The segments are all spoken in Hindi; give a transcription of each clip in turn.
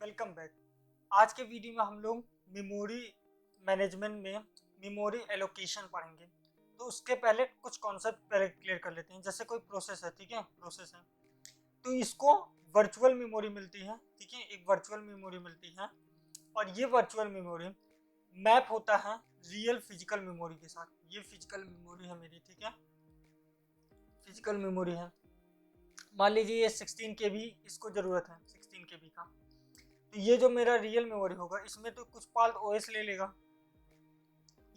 Welcome back. आज के वीडियो में हम लोग मेमोरी मैनेजमेंट में मेमोरी एलोकेशन पढ़ेंगे। तो उसके पहले कुछ कॉन्सेप्ट पहले क्लियर कर लेते हैं। जैसे कोई प्रोसेस है, ठीक है, प्रोसेस है तो इसको वर्चुअल मेमोरी मिलती है, ठीक है, एक वर्चुअल मेमोरी मिलती है और ये वर्चुअल मेमोरी मैप होता है रियल फिजिकल मेमोरी के साथ। ये फिजिकल मेमोरी है मेरी, ठीक है, फिजिकल मेमोरी है। मान लीजिए ये 16 KB इसको ज़रूरत है, 16 KB का। तो ये जो मेरा रियल मेमोरी होगा इसमें तो कुछ पार्ट ओएस ले लेगा।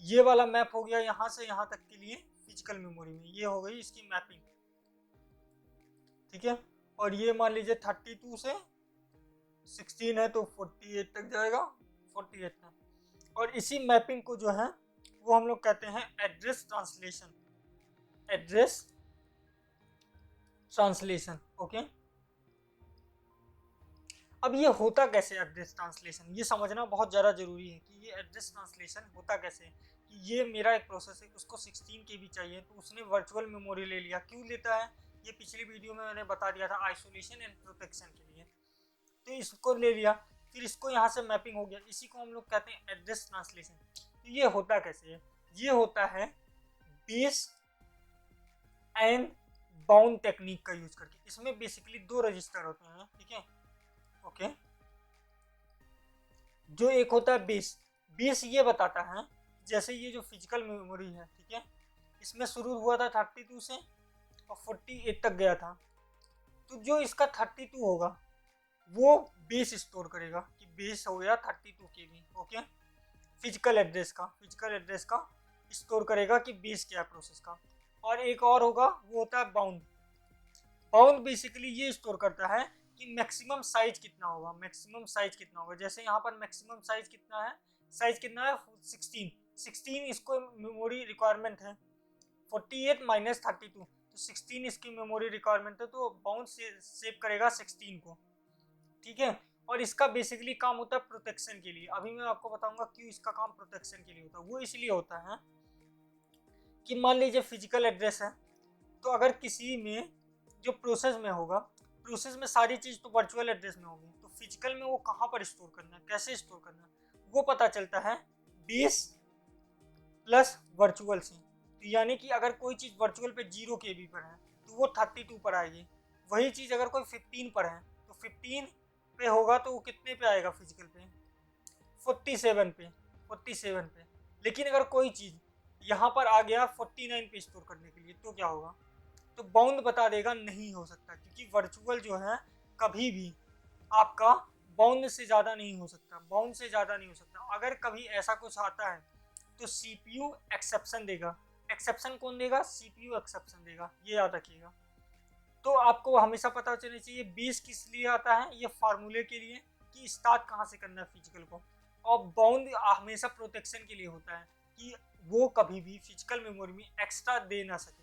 ये वाला मैप हो गया यहाँ से यहाँ तक के लिए फिजिकल मेमोरी में, ये हो गई इसकी मैपिंग, ठीक है। और ये मान लीजिए 32 से 16 है तो 48 तक जाएगा, 48 तक। और इसी मैपिंग को जो है वो हम लोग कहते हैं address translation, address translation, okay. अब ये होता कैसे एड्रेस ट्रांसलेशन, ये समझना बहुत ज़्यादा जरूरी है कि ये एड्रेस ट्रांसलेशन होता कैसे है। कि ये मेरा एक प्रोसेस है, उसको 16 KB चाहिए तो उसने वर्चुअल मेमोरी ले लिया। क्यों लेता है, ये पिछली वीडियो में मैंने बता दिया था, आइसोलेशन एंड प्रोटेक्शन के लिए। तो इसको ले लिया, फिर इसको यहाँ से मैपिंग हो गया, इसी को हम लोग कहते हैं एड्रेस ट्रांसलेशन। तो ये होता कैसे है, ये होता है बेस एंड बाउंड टेक्निक का यूज करके। इसमें बेसिकली दो रजिस्टर होते हैं, ठीक है, ओके। जो एक होता है बेस, बेस ये बताता है जैसे ये जो फिजिकल मेमोरी है, ठीक है, इसमें शुरू हुआ था 32 से और 48 तक गया था। तो जो इसका 32 होगा वो बेस स्टोर करेगा कि बेस हो गया 32 KB, ओके। फिजिकल एड्रेस का स्टोर करेगा कि बेस क्या है प्रोसेस का। और एक और होगा वो होता है बाउंड। बाउंड बेसिकली ये स्टोर करता है कि मैक्सिमम साइज कितना होगा, मैक्सिमम साइज कितना होगा। जैसे यहाँ पर मैक्सिमम साइज कितना है, 16 इसको मेमोरी रिक्वायरमेंट है, 48 माइनस 32 तो 16 इसकी मेमोरी रिक्वायरमेंट है। तो बाउंड सेव करेगा 16 को, ठीक है। और इसका बेसिकली काम होता है प्रोटेक्शन के लिए। अभी मैं आपको बताऊंगा क्यों इसका काम प्रोटेक्शन के लिए होता है। वो इसलिए होता है कि मान लीजिए फिजिकल एड्रेस है तो अगर किसी में जो प्रोसेस में होगा, प्रोसेस में सारी चीज़ तो वर्चुअल एड्रेस में होगी, तो फिजिकल में वो कहाँ पर स्टोर करना है, कैसे स्टोर करना है, वो पता चलता है बेस प्लस वर्चुअल से। तो यानी कि अगर कोई चीज़ वर्चुअल पे 0 KB पर है तो वो 32 पर आएगी। वही चीज़ अगर कोई 15 पर है तो 15 पे होगा तो वो कितने पे आएगा फिजिकल पे, 47 पे, 47 पे। लेकिन अगर कोई चीज़ यहाँ पर आ गया 49 पे स्टोर करने के लिए तो क्या होगा, तो बाउंड बता देगा नहीं हो सकता, क्योंकि वर्चुअल जो है कभी भी आपका बाउंड से ज़्यादा नहीं हो सकता, बाउंड से ज़्यादा नहीं हो सकता। अगर कभी ऐसा कुछ आता है तो CPU एक्सेप्शन देगा। एक्सेप्शन कौन देगा, CPU एक्सेप्शन देगा, ये याद रखिएगा। तो आपको हमेशा पता चलना चाहिए बेस किस लिए आता है, ये फार्मूले के लिए कि स्टार्ट कहाँ से करना है फिजिकल को। और बाउंड हमेशा प्रोटेक्शन के लिए होता है कि वो कभी भी फिजिकल मेमोरी में एक्स्ट्रा दे ना सके,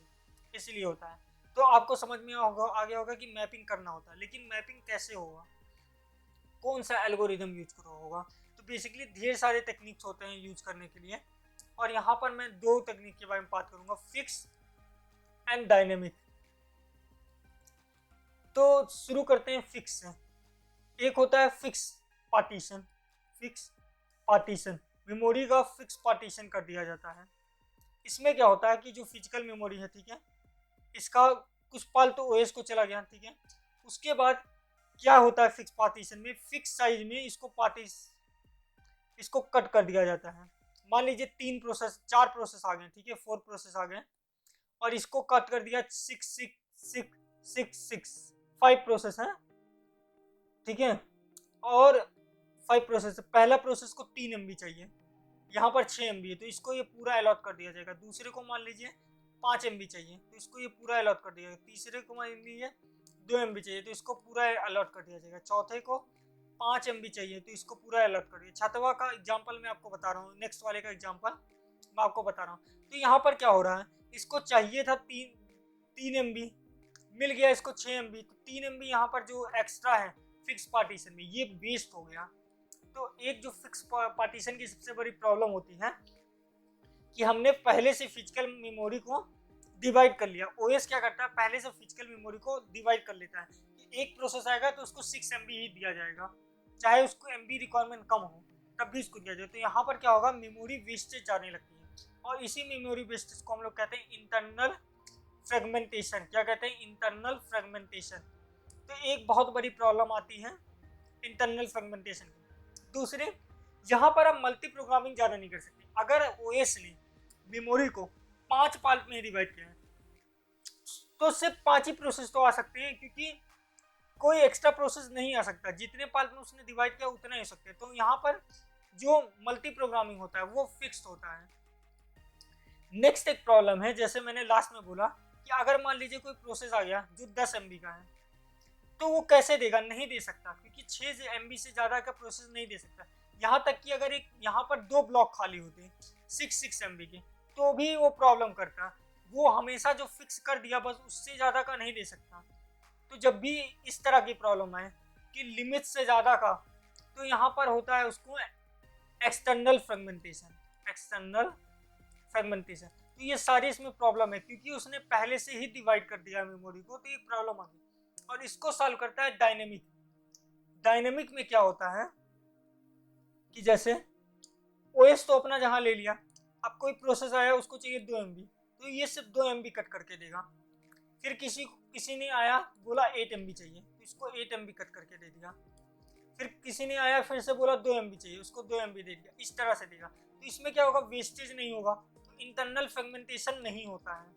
इसलिए होता है। तो आपको समझ में आ गया होगा कि मैपिंग करना होता है। लेकिन मैपिंग कैसे होगा, कौन सा एल्गोरिदम यूज करो होगा, तो बेसिकली ढेर सारे टेक्निक्स होते हैं यूज करने के लिए। और यहाँ पर मैं दो टेक्निक के बारे में बात करूंगा, फिक्स एंड डायनेमिक। तो शुरू करते हैं फिक्स से। एक होता है fix partition, fix partition memory का फिक्स पार्टीशन कर दिया जाता है। इसमें क्या होता है कि जो फिजिकल मेमोरी है, ठीक है, इसका कुछ पल तो ओएस को चला गया, ठीक है। उसके बाद क्या होता है फिक्स पार्टीशन में, फिक्स साइज में इसको कट कर दिया जाता है। मान लीजिए 4 प्रोसेस आ गए, ठीक है, 4 प्रोसेस आ गए और इसको कट कर दिया 5 प्रोसेस है, ठीक है। और 5 प्रोसेस, पहला प्रोसेस को 3 MB चाहिए, यहाँ पर 6 MB है तो इसको ये पूरा अलॉट कर दिया जाएगा। दूसरे को मान लीजिए 5 MB चाहिए तो इसको ये पूरा अलॉट कर दिया जाएगा। तीसरे को मान लीजिए 2 MB चाहिए तो इसको पूरा अलॉट कर दिया जाएगा। चौथे को 5 MB चाहिए तो इसको पूरा अलॉट कर दिया। छठवां का एग्जाम्पल मैं आपको बता रहा हूँ, नेक्स्ट वाले का एग्जाम्पल मैं आपको बता रहा हूँ। तो यहाँ पर क्या हो रहा है, इसको चाहिए था 3 MB, मिल गया इसको 6 MB, तो 3 MB यहाँ पर जो एक्स्ट्रा है फिक्स पार्टीशन में ये वेस्ट हो गया। तो एक जो फिक्स पार्टीशन की सबसे बड़ी प्रॉब्लम होती है कि हमने पहले से फिजिकल मेमोरी को डिवाइड कर लिया। ओएस क्या करता है, पहले से फिजिकल मेमोरी को डिवाइड कर लेता है कि एक प्रोसेस आएगा तो उसको 6 MB ही दिया जाएगा, चाहे उसको MB रिक्वायरमेंट कम हो तब भी इसको दिया जाए। तो यहाँ पर क्या होगा, मेमोरी वेस्टेज जाने लगती है और इसी मेमोरी वेस्टेज को हम लोग कहते हैं इंटरनल फ्रेगमेंटेशन। क्या कहते हैं, इंटरनल फ्रेगमेंटेशन। तो एक बहुत बड़ी प्रॉब्लम आती है इंटरनल फ्रेगमेंटेशन की। दूसरे, यहाँ पर आप मल्टी प्रोग्रामिंग ज़्यादा नहीं कर सकते। अगर OS ने मेमोरी को 5 पार्ट में डिवाइड किया है तो सिर्फ 5 ही प्रोसेस तो आ सकते हैं, क्योंकि कोई एक्स्ट्रा प्रोसेस नहीं आ सकता। जितने पार्ट में उसने डिवाइड किया उतना ही हो सकते हैं। तो यहाँ पर जो मल्टी प्रोग्रामिंग होता है वो फिक्स्ड होता है। नेक्स्ट एक प्रॉब्लम है, जैसे मैंने लास्ट में बोला कि अगर मान लीजिए कोई प्रोसेस आ गया जो 10 MB का है, तो वो कैसे देगा, नहीं दे सकता, क्योंकि 6 MB से ज़्यादा का प्रोसेस नहीं दे सकता। यहाँ तक कि अगर एक यहाँ पर 2 ब्लॉक खाली होते 6 MB के तो भी वो प्रॉब्लम करता। वो हमेशा जो फिक्स कर दिया बस उससे ज़्यादा का नहीं दे सकता। तो जब भी इस तरह की प्रॉब्लम है कि लिमिट से ज़्यादा का, तो यहाँ पर होता है उसको एक्सटर्नल फ्रेगमेंटेशन। एक्सटर्नल फ्रेगमेंटेशन, तो ये सारी इसमें प्रॉब्लम है, क्योंकि उसने पहले से ही डिवाइड कर दिया मेमोरी को, तो ये प्रॉब्लम आ गई। और इसको सॉल्व करता है डायनेमिक। डायनेमिक में क्या होता है कि जैसे OS तो अपना जहाँ ले लिया, अब कोई प्रोसेस आया उसको चाहिए 2 MB, तो ये सिर्फ 2 MB कट करके देगा। फिर किसी ने आया बोला 8 MB चाहिए, तो इसको 8 MB कट करके दे दिया। फिर किसी ने आया फिर से बोला 2 MB चाहिए, उसको 2 MB दे दिया। इस तरह से देगा। तो इसमें क्या होगा, वेस्टेज नहीं होगा, तो इंटरनल फ्रेगमेंटेशन नहीं होता है।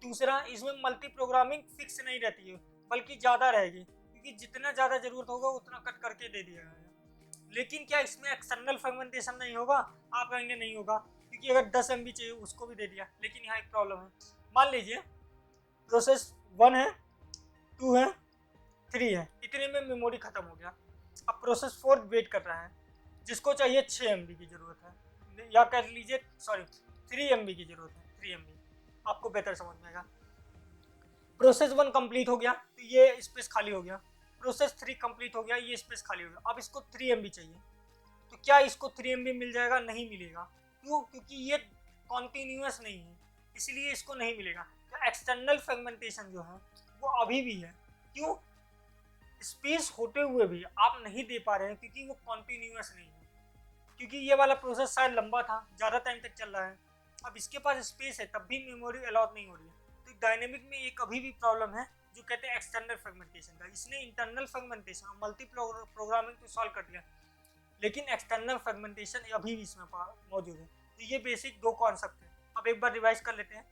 दूसरा, इसमें मल्टी प्रोग्रामिंग फिक्स नहीं रहती है, बल्कि ज़्यादा रहेगी, क्योंकि जितना ज़्यादा ज़रूरत होगा उतना कट करके दे दिया जाएगा। लेकिन क्या इसमें एक्सटर्नल फ्रेगमेंटेशन नहीं होगा? आप कहेंगे नहीं होगा, क्योंकि अगर 10 MB चाहिए उसको भी दे दिया। लेकिन यहाँ एक प्रॉब्लम है, मान लीजिए प्रोसेस 1 है, 2 है, 3 है, इतने में मेमोरी खत्म हो गया। अब प्रोसेस 4 वेट कर रहा है, जिसको चाहिए 6 MB की ज़रूरत है, या कह लीजिए 3 MB की ज़रूरत है। 3 MB आपको बेहतर समझ में आएगा। प्रोसेस 1 कंप्लीट हो गया तो ये स्पेस खाली हो गया। प्रोसेस 3 कंप्लीट हो गया, ये स्पेस खाली हो गया। अब इसको 3 MB चाहिए, तो क्या इसको 3 MB मिल जाएगा? नहीं मिलेगा। क्यों? क्योंकि ये कॉन्टिन्यूस नहीं है, इसलिए इसको नहीं मिलेगा। तो एक्सटर्नल फ्रेगमेंटेशन जो है वो अभी भी है। क्यों? स्पेस होते हुए भी आप नहीं दे पा रहे हैं, क्योंकि वो कॉन्टिन्यूस नहीं है। क्योंकि ये वाला प्रोसेस शायद लंबा था, ज़्यादा टाइम तक चल रहा है, अब इसके पास स्पेस है तब भी मेमोरी अलॉट नहीं हो रही है। तो डायनेमिक में एक अभी भी प्रॉब्लम है, जो कहते हैं एक्सटर्नल फ्रेगमेंटेशन का। इसने इंटरनल फ्रेगमेंटेशन और मल्टी प्रोग्रामिंग को सॉल्व कर दिया, लेकिन एक्सटर्नल फ्रेगमेंटेशन अभी भी इसमें मौजूद है। तो ये बेसिक 2 कॉन्सेप्ट है। अब एक बार रिवाइज कर लेते हैं।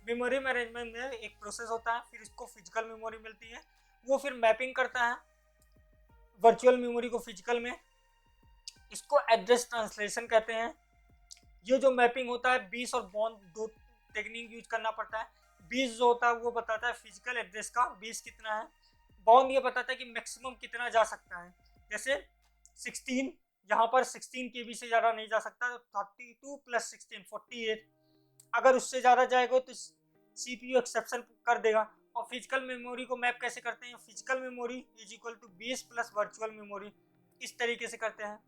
मेमोरी मैनेजमेंट में एक प्रोसेस होता है, फिर इसको फिजिकल मेमोरी मिलती है, वो फिर मैपिंग करता है वर्चुअल मेमोरी को फिजिकल में। इसको एड्रेस ट्रांसलेशन कहते हैं। ये जो मैपिंग होता है, बीस और बॉन्ड 2 टेक्निक यूज करना पड़ता है। बीस जो होता है वो बताता है फिजिकल एड्रेस का बीस कितना है। बॉन्ड ये बताता है कि मैक्सिमम कितना जा सकता है। जैसे 16, यहाँ पर 16 KB से ज़्यादा नहीं जा सकता, तो 32 + 16 48। अगर उससे ज़्यादा जाएगा तो CPU एक्सेप्शन कर देगा। और फिजिकल मेमोरी को मैप कैसे करते हैं? Physical memory is equal to base plus virtual memory, इस तरीके से करते हैं।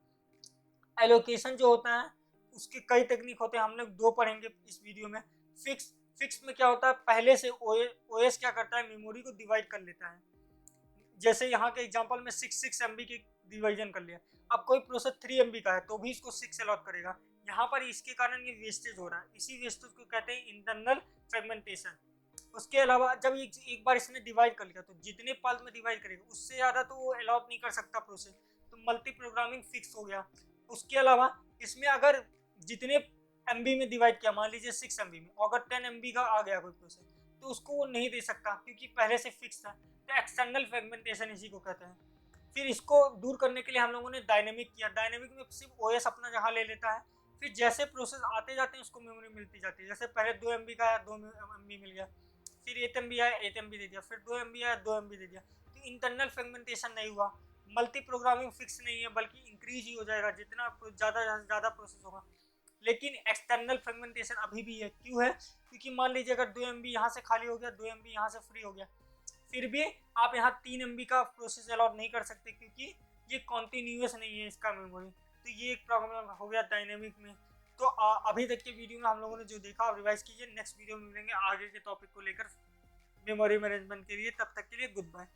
एलोकेशन जो होता है उसके कई टेक्निक होते हैं, हम लोग 2 पढ़ेंगे इस वीडियो में। फिक्स में क्या होता है, पहले से OS क्या करता है, मेमोरी को डिवाइड कर लेता है। जैसे यहाँ के एग्जांपल में 6 MB की डिवीजन कर लिया। अब कोई प्रोसेस 3 MB का है तो भी इसको 6 अलॉट करेगा। यहाँ पर इसके कारण ये वेस्टेज हो रहा है, इसी वेस्टेज को कहते हैं इंटरनल फ्रेगमेंटेशन। उसके अलावा जब एक बार इसने डिवाइड कर लिया तो जितने पार्ट में डिवाइड करेगा उससे ज़्यादा तो वो अलॉट नहीं कर सकता प्रोसेस, तो मल्टी प्रोग्रामिंग फिक्स हो गया। उसके अलावा इसमें अगर जितने MB में डिवाइड किया, मान लीजिए 6 MB में, अगर 10 MB का आ गया कोई प्रोसेस, तो उसको वो नहीं दे सकता, क्योंकि पहले से फिक्स था। तो एक्सटर्नल फ्रेगमेंटेशन इसी को कहते हैं। फिर इसको दूर करने के लिए हम लोगों ने डायनेमिक किया। डायनेमिक में सिर्फ OS अपना जहाँ ले लेता है, फिर जैसे प्रोसेस आते जाते हैं उसको मेमोरी मिलती जाती है। जैसे पहले 2 MB का आया, 2 MB मिल गया, फिर 8 MB आया, 8 MB दे दिया, फिर 2 MB आया, 2 MB दे दिया। तो इंटरनल फ्रेगमेंटेशन नहीं हुआ। मल्टी प्रोग्रामिंग फिक्स नहीं है, बल्कि इंक्रीज ही हो जाएगा जितना ज़्यादा प्रोसेस होगा। लेकिन एक्सटर्नल फ्रेगमेंटेशन अभी भी है। क्यों है? क्योंकि मान लीजिए अगर 2 MB यहाँ से खाली हो गया, 2 MB यहाँ से फ्री हो गया, फिर भी आप यहाँ 3 MB का प्रोसेस अलॉट नहीं कर सकते, क्योंकि ये कॉन्टिन्यूस नहीं है इसका मेमोरी। तो ये एक प्रॉब्लम हो गया डायनेमिक में। तो अभी तक के वीडियो में हम लोगों ने जो देखा आप रिवाइज कीजिए। नेक्स्ट वीडियो में मिलेंगे आगे के टॉपिक को लेकर मेमोरी मैनेजमेंट के लिए। तब तक के लिए गुड बाय।